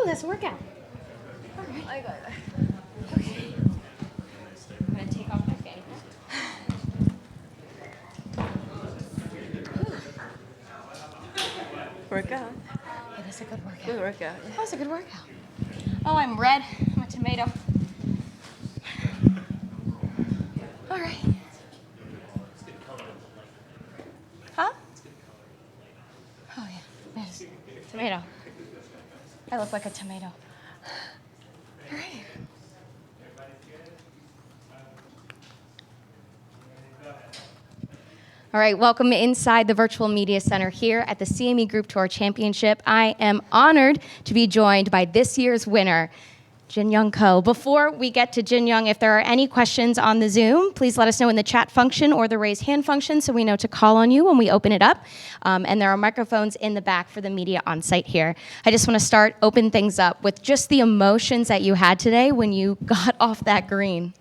Oh, that's a workout. All right. I got it. Okay. I'm going to take off my fanny pack. Workout. It is a good workout. Good workout. That was a good workout. Oh, I'm red. I'm a tomato. All right. Huh? Oh, yeah. Yes. Tomato. I look like a tomato. All right. All right, welcome inside the Virtual Media Center here at the CME Group Tour Championship. I am honored to be joined by this year's winner, Jin Young Ko. Before we get to Jin Young, if there are any questions on the Zoom, please let us know in the chat function or the raise hand function so we know to call on you when we open it up. And there are microphones in the back for the media on site here. I just want to open things up with just the emotions that you had today when you got off that green.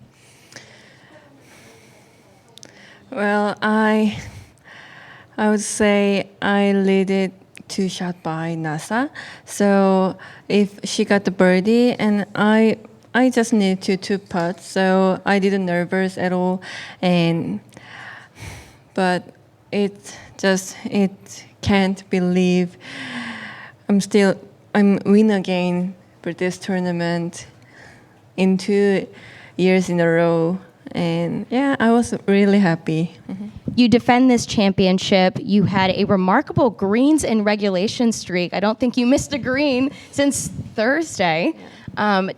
Well, I would say I lead it 2 shots by NASA. So if she got the birdie, and I just need to 2 putts, so I didn't nervous at all. But it can't believe I'm win again for this tournament in 2 years in a row. And yeah, I was really happy. Mm-hmm. You defend this championship. You had a remarkable greens in regulation streak. I don't think you missed a green since Thursday. Yeah.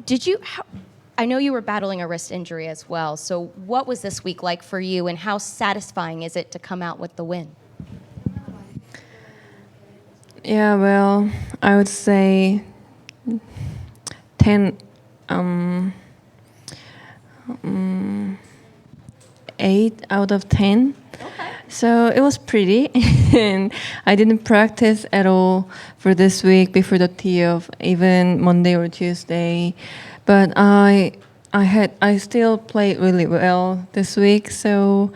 I know you were battling a wrist injury as well. So what was this week like for you, and how satisfying is it to come out with the win? Yeah, well, I would say 10. 8 out of 10. Okay. So it was pretty, and I didn't practice at all for this week before the tee off, even Monday or Tuesday. But I still played really well this week, so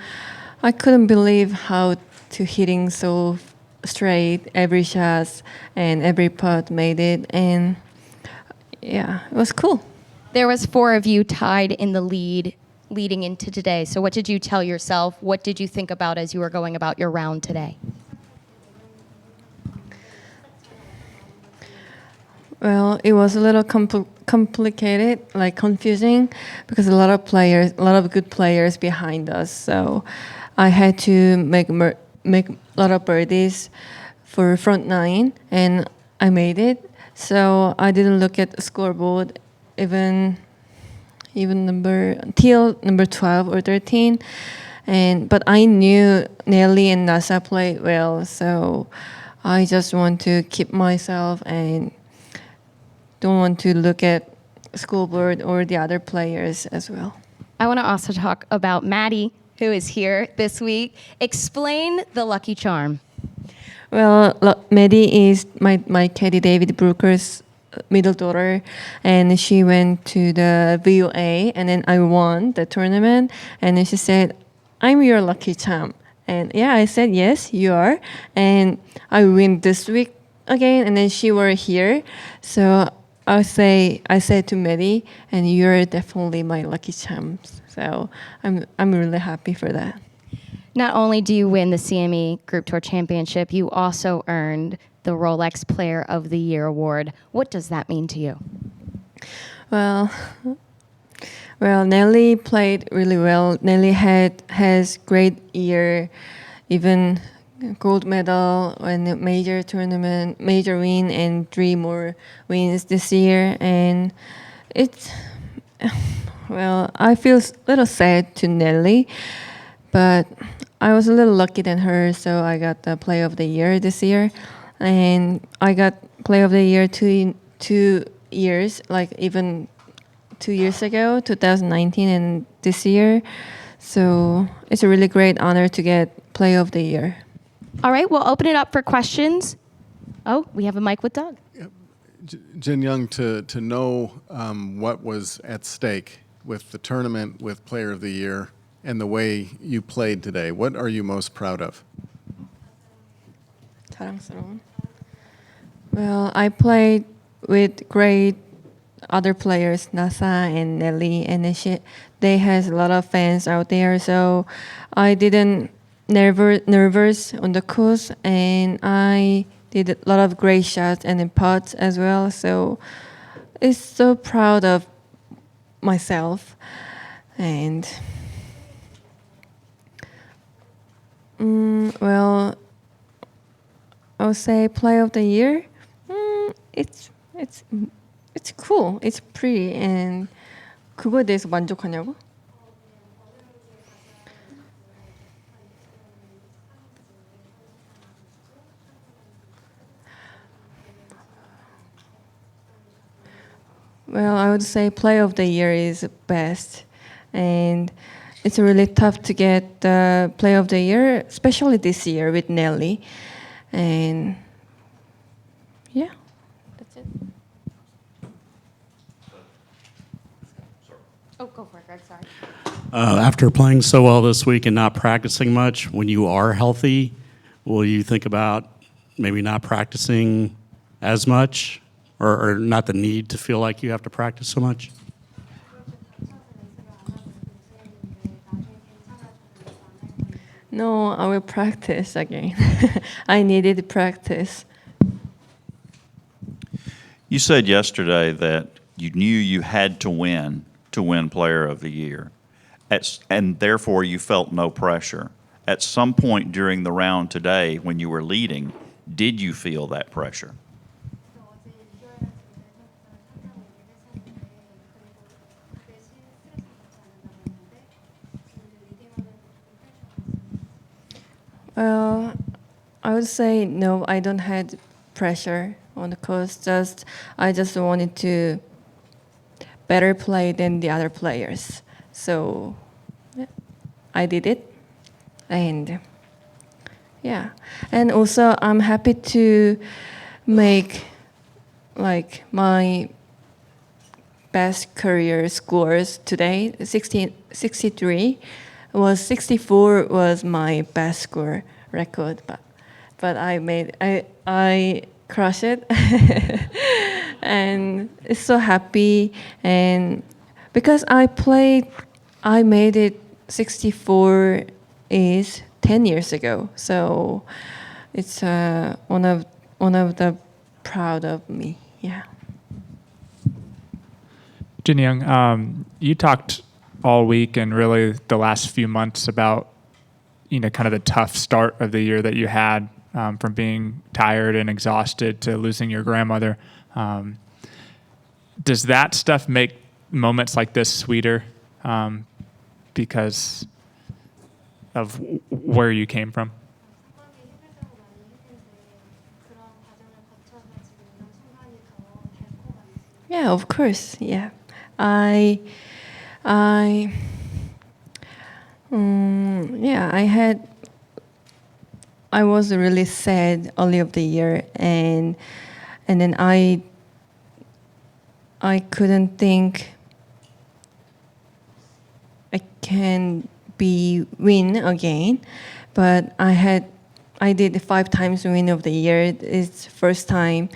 I couldn't believe how to hitting so straight every shot and every putt made it, and yeah, it was cool. There was 4 of you tied in the lead leading into today. So what did you tell yourself? What did you think about as you were going about your round today? Well, it was a little complicated, like confusing, because a lot of good players behind us. So I had to make a lot of birdies for front 9, and I made it. So I didn't look at the scoreboard even till number 12 or 13, but I knew Nelly and NASA played well, so I just want to keep myself and don't want to look at scoreboard or the other players as well. I want to also talk about Maddie, who is here this week. Explain the lucky charm. Well, Maddie is my caddy David Brooker's middle daughter, and she went to the VOA, and then I won the tournament, and then she said, "I'm your lucky charm." And yeah, I said, "Yes, you are." And I win this week again, and then she were here, so I said to Maddie, "And you're definitely my lucky charm." So I'm really happy for that. Not only do you win the CME Group Tour Championship, you also earned the Rolex Player of the Year award. What does that mean to you? Well, Nelly played really well. Nelly has great year, even gold medal in a major tournament, major win, and 3 more wins this year. And I feel a little sad to Nelly, but I was a little lucky than her, so I got the Player of the Year this year. And I got Player of the Year 2 years, like even 2 years ago, 2019 and this year. So it's a really great honor to get Player of the Year. All right, we'll open it up for questions. Oh, we have a mic with Doug. Jin Young, to know what was at stake with the tournament, with Player of the Year, and the way you played today, what are you most proud of? 자랑스러운. Well, I played with great other players, Nasa and Nelly, and then they has a lot of fans out there. So I didn't nervous on the course, and I did a lot of great shots and then putts as well. So it's so proud of myself, and well, I would say play of the year. It's cool. It's pretty, and 그거에 대해서 만족하냐고? Well, I would say play of the year is best, and it's really tough to get the play of the year, especially this year with Nelly, and yeah, that's it. Oh, go for it, Greg. Sorry. After playing so well this week and not practicing much, when you are healthy, will you think about maybe not practicing as much or not the need to feel like you have to practice so much? No, I will practice again. I needed practice. You said yesterday that you knew you had to win Player of the Year, and therefore you felt no pressure. At some point during the round today, when you were leading, did you feel that pressure? Well, I would say no, I don't had pressure on the course. I just wanted to better play than the other players. So yeah, I did it, and yeah, and also I'm happy to make like my best career scores today. 63 was 64 was my best score record, but I crushed it, and it's so happy, and because I made it 64 is 10 years ago, so it's one of the proud of me, yeah. Jin Young, you talked all week and really the last few months about, kind of the tough start of the year that you had, from being tired and exhausted to losing your grandmother. Does that stuff make moments like this sweeter, because of where you came from? Yeah, of course. Yeah, I was really sad early of the year, and then I couldn't think I can win again, but I did 5 times win of the year. It's first time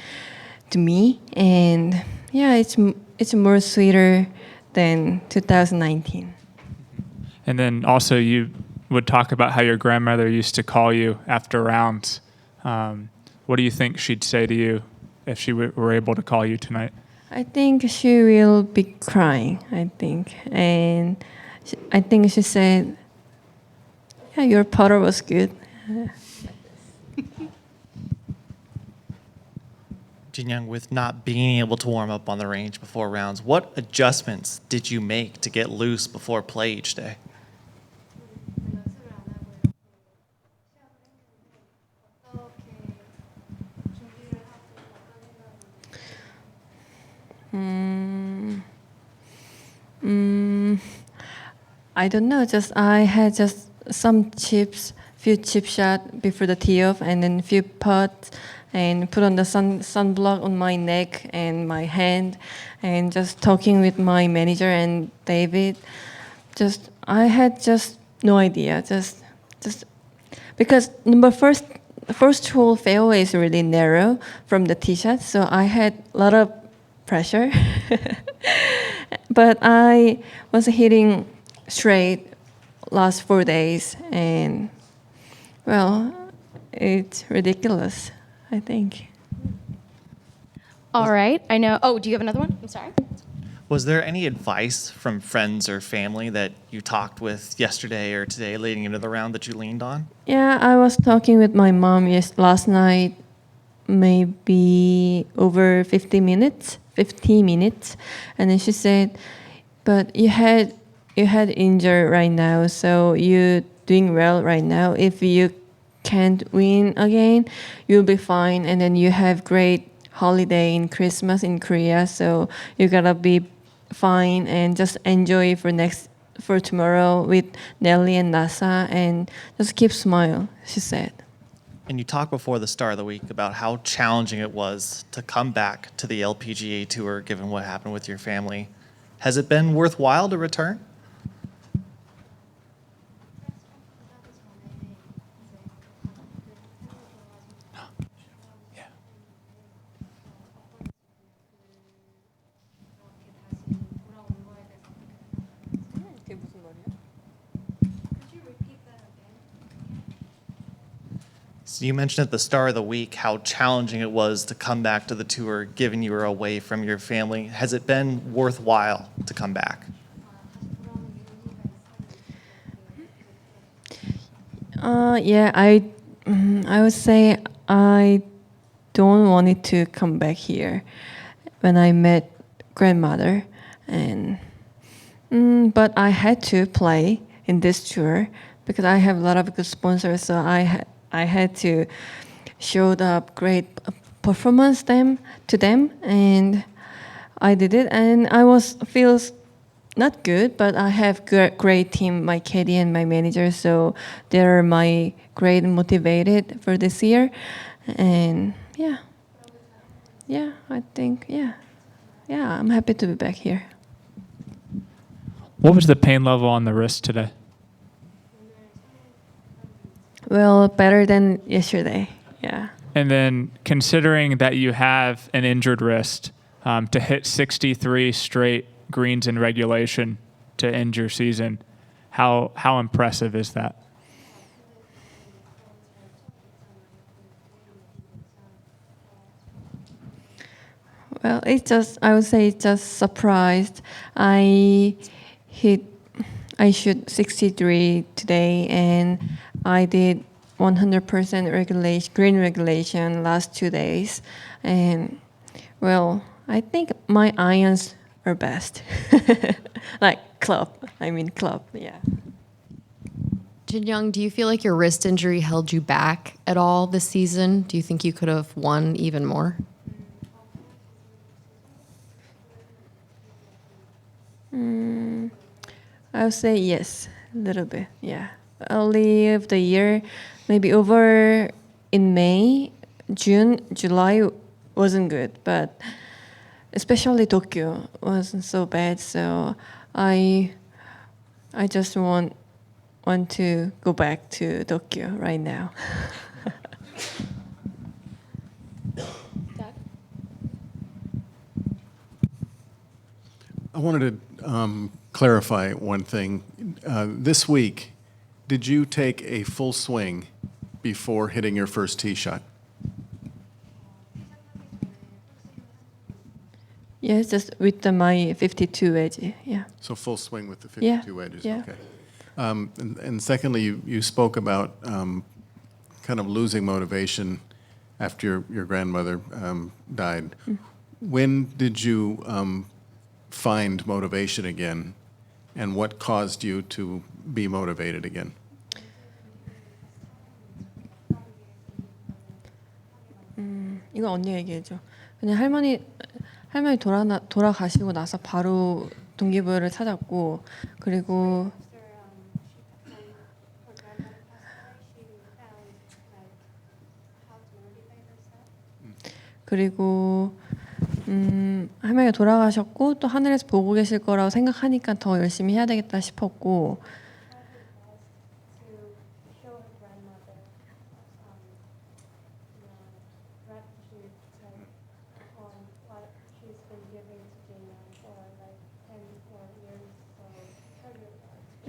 to me, and yeah, it's more sweeter than 2019. And then also you would talk about how your grandmother used to call you after rounds. What do you think she'd say to you if she were able to call you tonight? I think she will be crying, I think. And I think she said, yeah, your putter was good. Jin Young, with not being able to warm up on the range before rounds, what adjustments did you make to get loose before play each day? I don't know. I had just some few chip shot before the tee off, and then few putts, and put on the sunblock on my neck and my hand, and just talking with my manager and David. I had just no idea. Just because first hole fairway is really narrow from the tee shot, so I had a lot of pressure. But I was hitting straight last 4 days, and well, it's ridiculous, I think. All right. I know. Oh, do you have another one? I'm sorry. Was there any advice from friends or family that you talked with yesterday or today leading into the round that you leaned on? Yeah, I was talking with my mom last night, maybe over 50 minutes, and then she said, "But you had injured right now, so you're doing well right now. If you can't win again, you'll be fine, and then you have great holiday in Christmas in Korea, so you gotta be fine and just enjoy for tomorrow with Nelly and Nasa, and just keep smile," she said. And you talked before the start of the week about how challenging it was to come back to the LPGA Tour given what happened with your family. Has it been worthwhile to return? So you mentioned at the start of the week how challenging it was to come back to the tour given you were away from your family. Has it been worthwhile to come back? Yeah, I would say I don't want it to come back here when I met grandmother, and but I had to play in this tour because I have a lot of good sponsors, so I had to show the great performance to them, and I did it, and feels not good, but I have great team, my caddy and my manager, so they're my great motivated for this year, and I think I'm happy to be back here. What was the pain level on the wrist today? Well, better than yesterday. Yeah. And then considering that you have an injured wrist, to hit 63 straight greens in regulation to end your season, how impressive is that? Well, I would say it's just surprised. I shoot 63 today, and I did 100% green regulation last 2 days, and well, I think my irons are best. Like club, yeah. Jin Young, do you feel like your wrist injury held you back at all this season? Do you think you could have won even more? I would say yes, a little bit, yeah. Early of the year, maybe over in May, June, July wasn't good, but especially Tokyo wasn't so bad. So I just want to go back to Tokyo right now. I wanted to clarify one thing. This week, did you take a full swing before hitting your first tee shot? Yeah, just with my 52 edge, yeah. So full swing with the Yeah, 52 edges, yeah. okay. And secondly, you spoke about kind of losing motivation after your grandmother died. When did you find motivation again, and what caused you to be motivated again? 이거 언니 얘기해줘. 그냥 할머니 돌아가시고 나서 바로 동기부여를 찾았고, 그리고 할머니가 돌아가셨고 또 하늘에서 보고 계실 거라고 생각하니까 더 열심히 해야 되겠다 싶었고,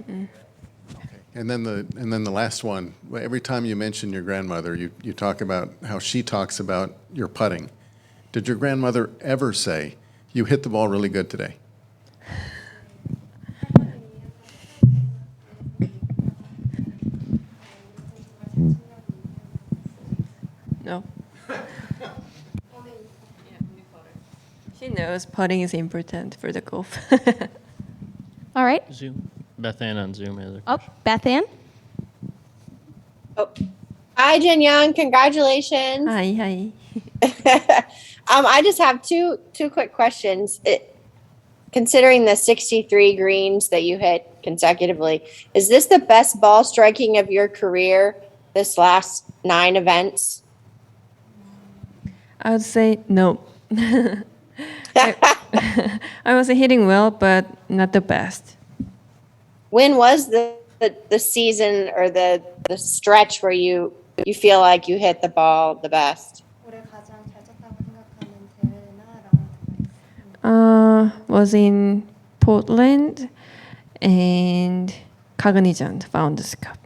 And then the last one. Every time you mention your grandmother, you talk about how she talks about your putting. Did your grandmother ever say, "You hit the ball really good today"? No. She knows putting is important for the golf. All right. Zoom. Beth Ann on Zoom has a Oh, Beth Ann. Oh. Hi, Jin Young. Congratulations. Hi. I just have two quick questions. Considering the 63 greens that you hit consecutively, is this the best ball striking of your career this last 9 events? I would say no. I was hitting well, but not the best. When was the season or the stretch where you feel like you hit the ball the best? Was in Portland and Cognizant Founders Cup.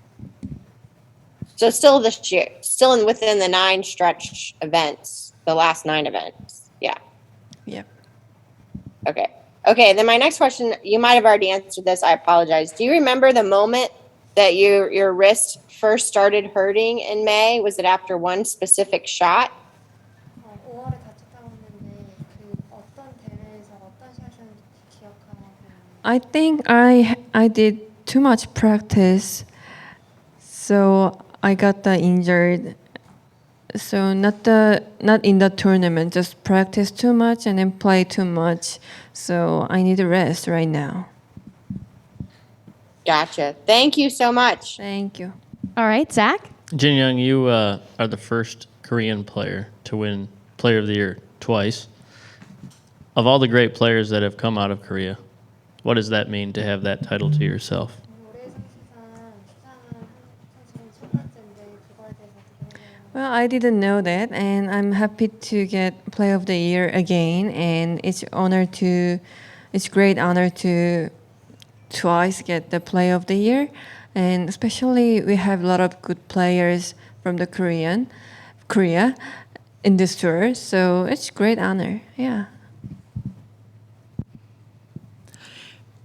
So still this year, still within the 9 stretch events, the last 9 events. Yeah. Yep. Okay. Okay. Then my next question, you might have already answered this. I apologize. Do you remember the moment that your wrist first started hurting in May? Was it after one specific shot? I think I did too much practice, so I got the injured. So not in the tournament, just practice too much and then play too much. So I need a rest right now. Gotcha. Thank you so much. Thank you. All right, Zach. Jin Young, you are the first Korean player to win Player of the Year twice. Of all the great players that have come out of Korea, what does that mean to have that title to yourself? Well, I didn't know that, and I'm happy to get Player of the Year again. And it's great honor to twice get the Player of the Year, and especially we have a lot of good players from the Korea in this tour, so it's great honor. Yeah.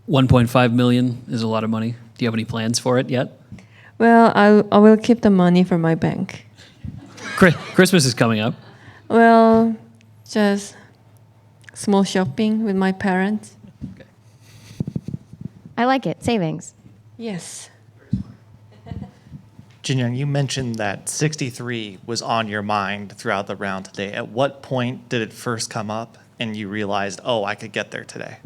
1.5 million is a lot of money. Do you have any plans for it yet? Well, I will keep the money for my bank. Christmas is coming up. Well, just small shopping with my parents. I like it. Savings. Yes. Jin Young, you mentioned that 63 was on your mind throughout the round today. At what point did it first come up and you realized, oh, I could get there today?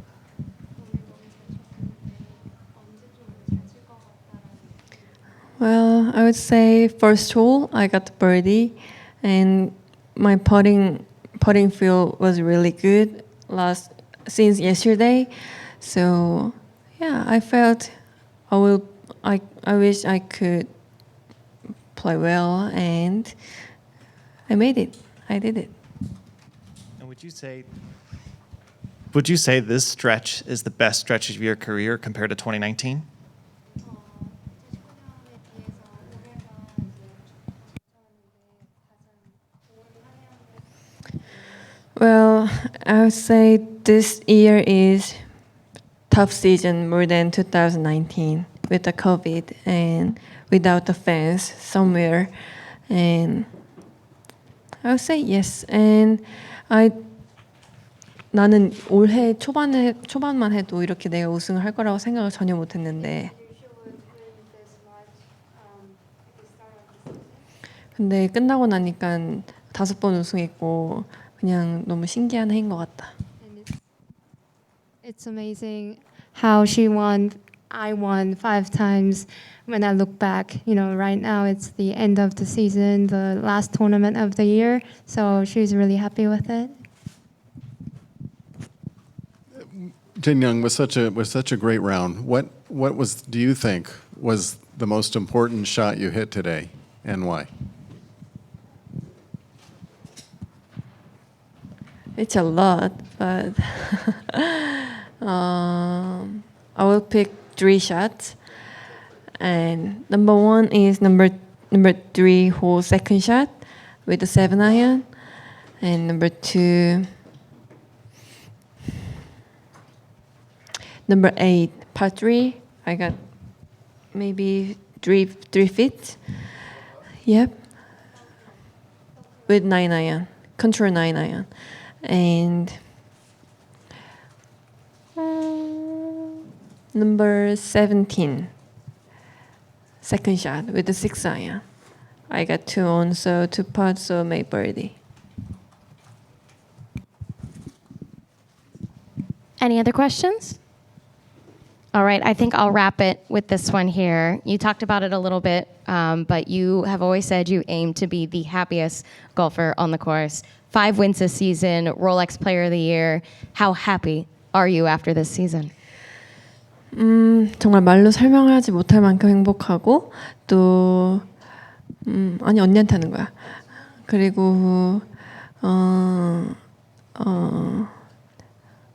Well, I would say first hole I got the birdie, and my putting feel was really good since yesterday. So yeah, I felt I wish I could play well, and I made it. I did it. And would you say this stretch is the best stretch of your career compared to 2019? Well, I would say this year is tough season more than 2019 with the COVID and without the fans somewhere. And I would say yes. And 나는 올해 초반만 해도 이렇게 내가 우승을 할 거라고 생각을 전혀 못했는데. 근데 끝나고 나니까 5번 우승했고 그냥 너무 신기한 해인 것 같다. It's amazing how she won. I won 5 times. When I look back, right now it's the end of the season, the last tournament of the year. So she's really happy with it. Jin Young, was such a great round. What do you think was the most important shot you hit today, and why? It's a lot, but I will pick 3 shots. And number 1 is number 3 hole second shot with the 7 iron. And number 2, number 8, par 3. I got maybe 3 feet. Yep. With 9 iron, control 9 iron. And number 17, second shot with the 6 iron. I got 2 on, so 2 putts, so made birdie. Any other questions? All right, I think I'll wrap it with this one here. You talked about it a little bit, but you have always said you aim to be the happiest golfer on the course. 5 wins this season, Rolex Player of the Year. How happy are you after this season? 정말 말로 설명하지 못할 만큼 행복하고 또 아니 언니한테 하는 거야. 그리고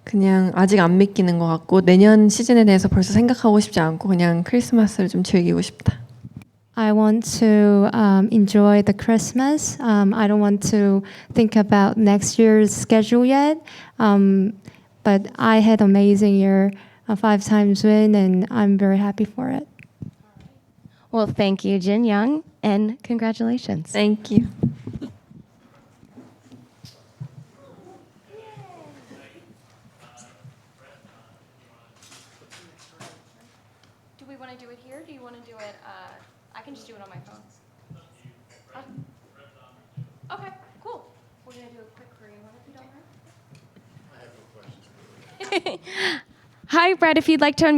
그냥 아직 안 믿기는 것 같고 내년 시즌에 대해서 벌써 생각하고 싶지 않고 그냥 크리스마스를 좀 즐기고 싶다. I want to enjoy the Christmas. I don't want to think about next year's schedule yet. But I had an amazing year, a 5 times win, and I'm very happy for it. Well, thank you, Jin Young, and congratulations. Thank you. Do we want to do it here? Do you want to do it? I can just do it on my phone. Okay, cool. We're going to do a quick Korean one if you don't mind. I have no questions. Hi, Brett, if you'd like to unmute.